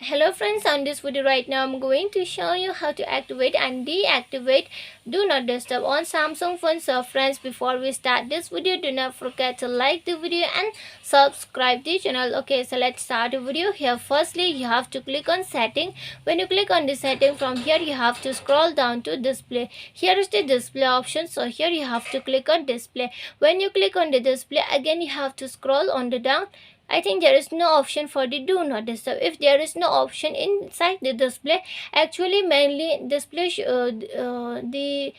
Hello friends, on this video right now I'm going to show you how to activate and deactivate do not disturb on Samsung phones. So friends, before we start this video, do not forget to like the video and subscribe the channel. Okay, so let's start the video. Here firstly you have to click on setting. When you click on the setting, from here you have to scroll down to display. Here is the display option, so here you have to click on display. When you click on the display, again you have to scroll on the down. I think there is no option for the do not disturb. If there is no option inside the display, actually mainly display the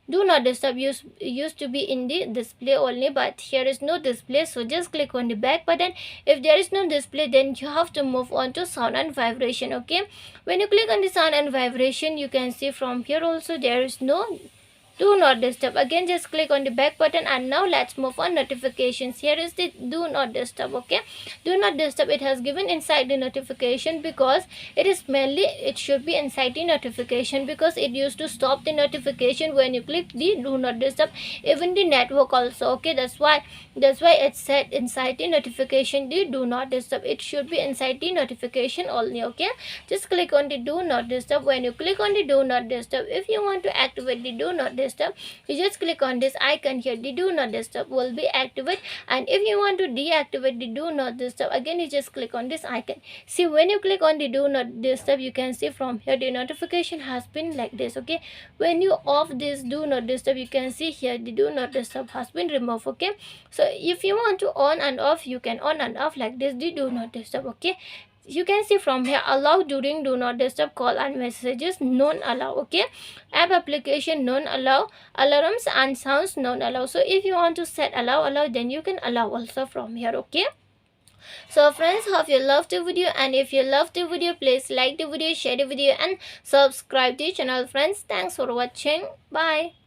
do not disturb used to be in the display only, but here is no display, so just click on the back button. If there is no display, then you have to move on to sound and vibration. Okay, when you click on the sound and vibration, you can see from here also there is no do not disturb. Again just click on the back button, and now let's move on notifications. Here is the do not disturb. Okay, do not disturb, it has given inside the notification because it should be inside the notification, because it used to stop the notification when you click the do not disturb, even the network also. Okay, that's why it's set inside the notification the do not disturb. It should be inside the notification only. Okay, just click on the do not disturb. When you click on the do not disturb, if you want to activate the do not disturb, you just click on this icon here. The do not disturb will be activated, and if you want to deactivate the do not disturb, again you just click on this icon. See, when you click on the do not disturb, you can see from here the notification has been like this. Okay, when you off this do not disturb, you can see here the do not disturb has been removed. Okay, so if you want to on and off, you can on and off like this the do not disturb. Okay, you can see from here allow during do not disturb call and messages non allow. Okay, app application non allow, alarms and sounds non allow. So if you want to set allow, then you can allow also from here. Okay, so friends, hope you loved the video, and if you loved the video, please like the video, share the video and subscribe the channel. Friends, thanks for watching. Bye.